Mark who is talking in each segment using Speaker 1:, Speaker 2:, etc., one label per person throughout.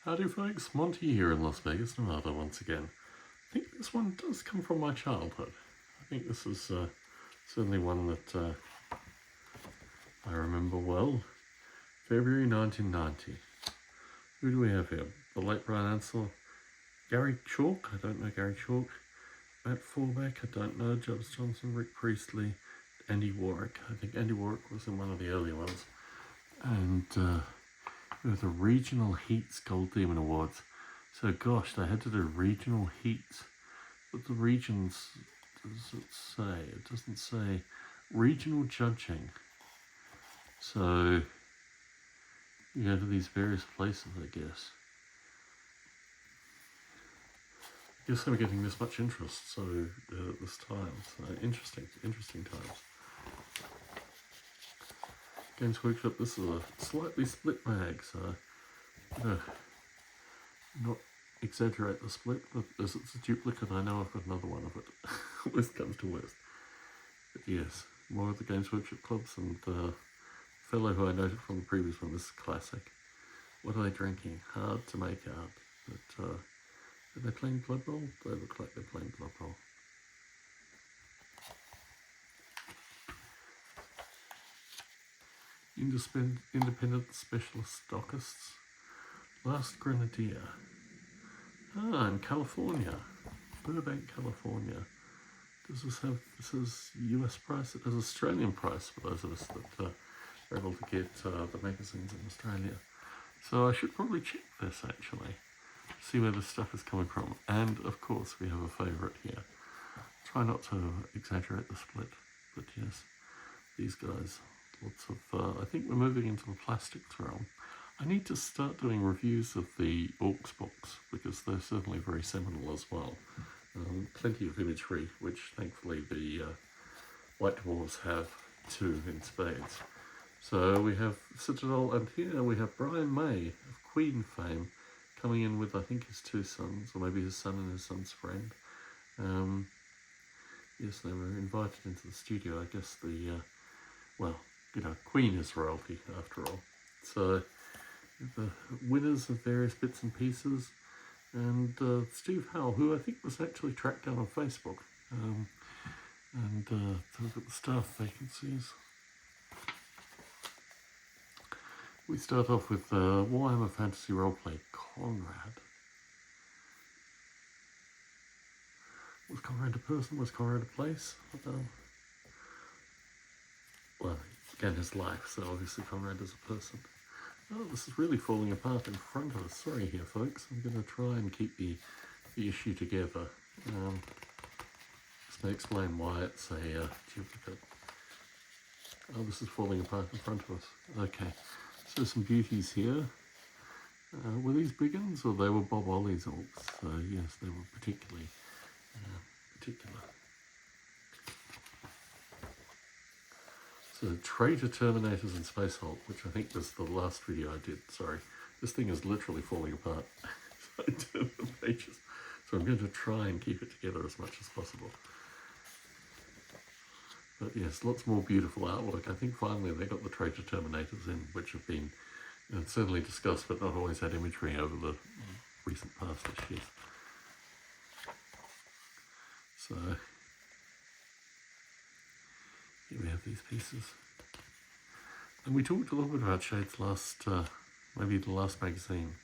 Speaker 1: Howdy folks, Monty here in Las Vegas, Nevada once again. I think this one does come from my childhood. I think this is certainly one that I remember well. February 1990. Who do we have here? The late Brian Ansell, Gary Chalk, I don't know Gary Chalk, Matt Forbeck, I don't know, Jubbs Johnson, Rick Priestley, Andy Warwick. I think Andy Warwick was in one of the early ones. And we have the Regional Heats Gold Demon Awards. So gosh, they had to do regional heats. But the regions, does it say? It doesn't say regional judging. So you go to these various places, I guess. I guess I'm getting this much interest, so this time. So interesting times. Games Workshop, this is a slightly split mag, so not exaggerate the split, but as it's a duplicate, I know I've got another one of it. Worst comes to worst. But yes, more of the Games Workshop clubs, and fellow who I noted from the previous one, this is classic. What are they drinking? Hard to make out. But are they playing Blood Bowl? They look like they're playing Blood Bowl. Independent Specialist Stockists. Last Grenadier. Ah, in California. Burbank, California. Does this have, this is US price? It has Australian price for those of us that are able to get the magazines in Australia. So I should probably check this actually. See where this stuff is coming from. And of course we have a favourite here. Try not to exaggerate the split, but yes, these guys. Lots of, I think we're moving into the plastics realm. I need to start doing reviews of the Orcs books because they're certainly very seminal as well. Plenty of imagery, which thankfully the White Dwarves have too in spades. So we have Citadel, and here we have Brian May of Queen fame coming in with, I think, his two sons, or maybe his son and his son's friend. Yes, they were invited into the studio. I guess the, well, you know, Queen is royalty after all. So the winners of various bits and pieces, and Steve Howell, who I think was actually tracked down on Facebook, and to look at the staff vacancies. We start off with Warhammer Fantasy Roleplay Conrad. Was Conrad a person? Was Conrad a place? Well, again, his life, so obviously Conrad is a person. Oh, this is really falling apart in front of us. Sorry here, folks. I'm going to try and keep the issue together. Just to explain why it's a duplicate. Oh, this is falling apart in front of us. Okay, so some beauties here. Were these big ones, or they were Bob Ollie's orcs? So yes, they were particularly particular. So Traitor Terminators and Space Hulk, which I think was the last video I did. Sorry, this thing is literally falling apart. So I turned the pages. So I'm going to try and keep it together as much as possible. But yes, lots more beautiful artwork. I think finally they got the Traitor Terminators in, which have been certainly discussed, but not always had imagery over the recent past issues. So here we have these pieces. And we talked a little bit about Shade's last, maybe the last magazine.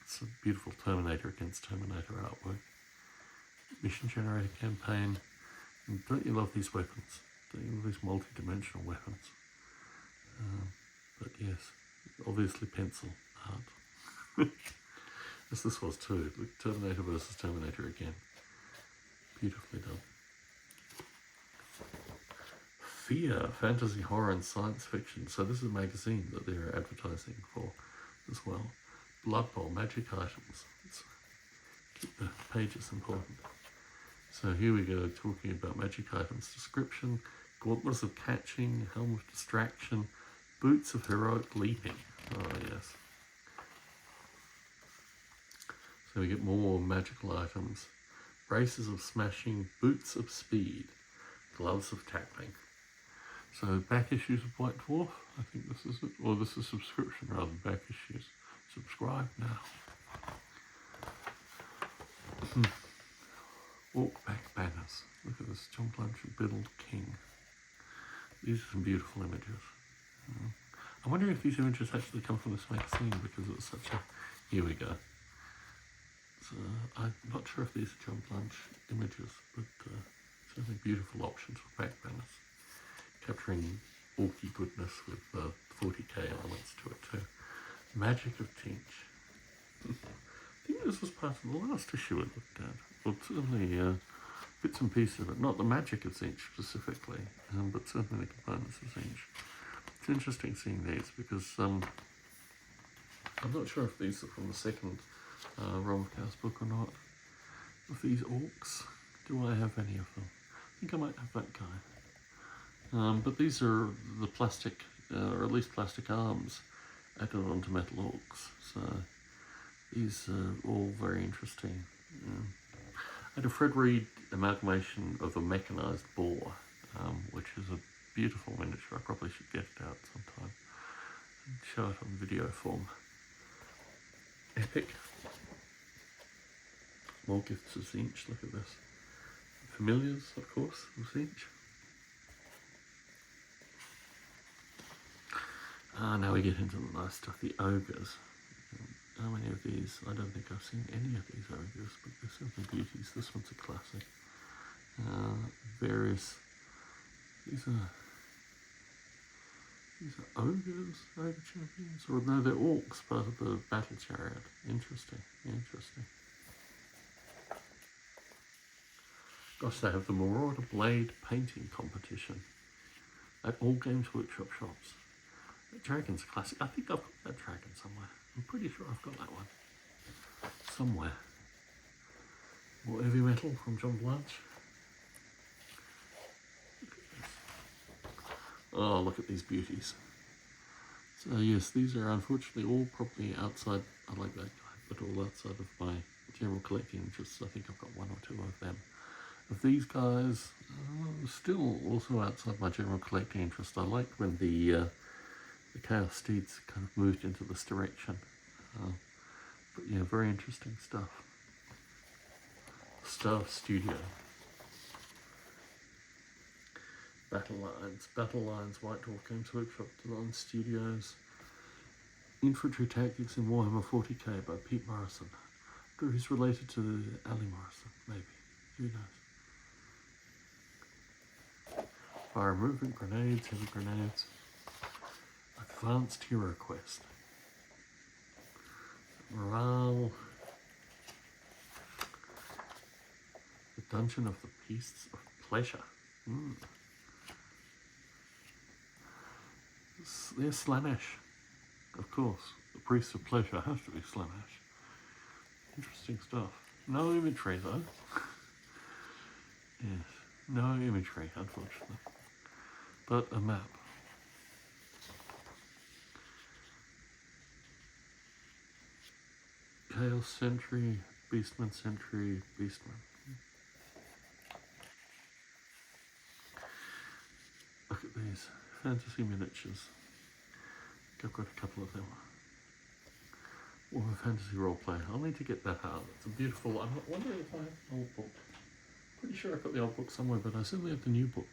Speaker 1: It's a beautiful Terminator against Terminator artwork. Mission Generator campaign. And don't you love these weapons? Don't you love these multi-dimensional weapons? But yes, obviously pencil art. As this was too. Look, Terminator versus Terminator again. Beautifully done. Fear, fantasy, horror, and science fiction. So this is a magazine that they're advertising for as well. Blood Bowl, magic items. Let's keep the pages important. So here we go, talking about magic items. Description, gauntlets of catching, helm of distraction, boots of heroic leaping. Oh yes. So we get more magical items. Braces of smashing, boots of speed, gloves of tackling. So back issues of White Dwarf, I think this is it, or this is subscription rather than back issues. subscribe now. Walk back banners. Look at this, John Blanchard, Biddled King. These are some beautiful images. I wonder if these images actually come from this magazine because it's such a... Here we go. So, I'm not sure if these are John Blanch images, but certainly beautiful options for back banners. Capturing bulky goodness with 40k elements to it too. Magic of Tinch. I think this was part of the last issue I looked at. Well, certainly bits and pieces of it. Not the magic of Zinch specifically, but certainly the components of Zinch. It's interesting seeing these because I'm not sure if these are from the second Rommelkaus book or not. Of these orcs, do I have any of them? I think I might have that guy. But these are the plastic, or at least plastic arms, added onto metal orcs. So these are all very interesting. I had a Fred Reed amalgamation of a mechanised boar, which is a beautiful miniature. I probably should get it out sometime and show it on video form. Epic. More gifts of Zinch, look at this. Familiars, of course, of Zinch. Now we get into the nice stuff, the ogres. How many of these? I don't think I've seen any of these ogres, but they're simply beauties. This one's a classic. Various. These are ogres, ogre champions, or no, they're orcs, part of the battle chariot. Interesting, interesting. Gosh, they have the Marauder Blade painting competition at all Games Workshop shops. That dragon's a classic. I think I've got that dragon somewhere. I'm pretty sure I've got that one somewhere. More heavy metal from John Blanch. Look at this. Oh, look at these beauties. So yes, these are unfortunately all probably outside. I like that guy, but all outside of my general collecting interests. I think I've got one or two of them. Of these guys, still also outside my general collecting interest. I like when the Chaos Steeds kind of moved into this direction. But yeah, very interesting stuff. Star Studio. Battle Lines, White Dwarf Games Workshop, Design Studios. Infantry Tactics in Warhammer 40k by Pete Morrison. I wonder if he's related to Ali Morrison, maybe. Who knows? Fire movement grenades, heavy grenades. Advanced Hero Quest. Morale. The Dungeon of the Beasts of Pleasure. There's Slanesh. Of course. The Priest of Pleasure has to be Slanesh. Interesting stuff. No imagery though. Yes. No imagery, unfortunately. But a map. Chaos Sentry, Beastman Sentry, Beastman. Look at these fantasy miniatures. I've got a couple of them. Warhammer Fantasy Roleplay. I'll need to get that out. It's a beautiful. I'm wondering if I have an old book. Pretty sure I've got the old book somewhere, but I certainly have the new book.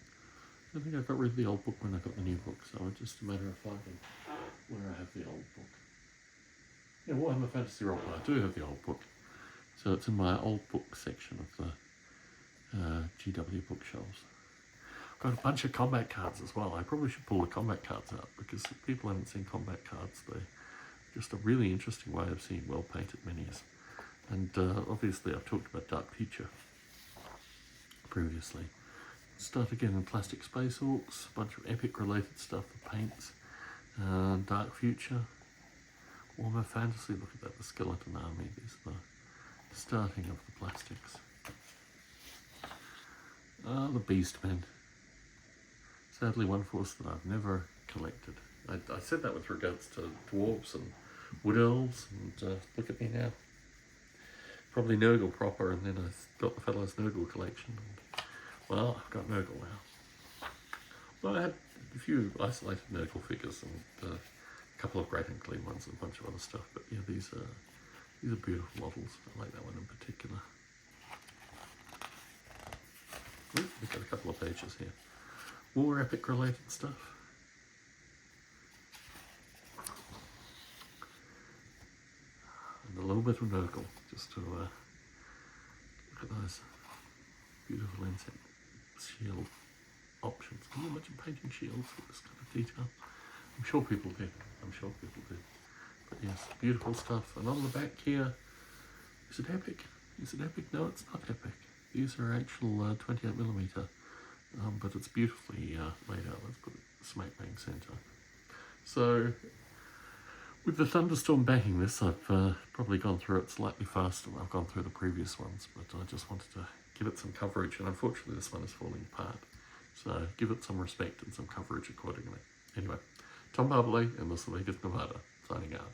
Speaker 1: I think I got rid of the old book when I got the new book, so it's just a matter of finding where I have the old book. Yeah, Warhammer Fantasy Roleplay. I do have the old book. So it's in my old book section of the GW bookshelves. I've got a bunch of combat cards as well. I probably should pull the combat cards out because if people haven't seen combat cards, they're just a really interesting way of seeing well-painted minis. And obviously I've talked about Dark Future previously. Start again in Plastic Space Orcs, a bunch of epic related stuff, the paints, Dark Future, Warhammer Fantasy, look at that, the Skeleton Army, is the starting of the plastics. The Beastmen. Sadly one force that I've never collected. I said that with regards to dwarves and wood elves, and look at me now. Probably Nurgle proper, and then I got the fellow's Nurgle collection. And, well, I've got Nurgle now. Well, I had a few isolated Nurgle figures and a couple of great and clean ones and a bunch of other stuff. But yeah, these are beautiful models. I like that one in particular. Ooh, we've got a couple of pages here. War epic related stuff. And a little bit of Nurgle, just to look at those beautiful insect shield options. Can you imagine painting shields with this kind of detail? I'm sure people do. But yes, beautiful stuff. And on the back here, is it epic? Is it epic? No, it's not epic. These are actual 28mm, but it's beautifully laid out. Let's put it smack bang centre. So, with the thunderstorm backing this, I've probably gone through it slightly faster than I've gone through the previous ones, but I just wanted to give it some coverage, and unfortunately this one is falling apart. So give it some respect and some coverage accordingly. Anyway, Tom Barbley in Las Vegas, Nevada, signing out.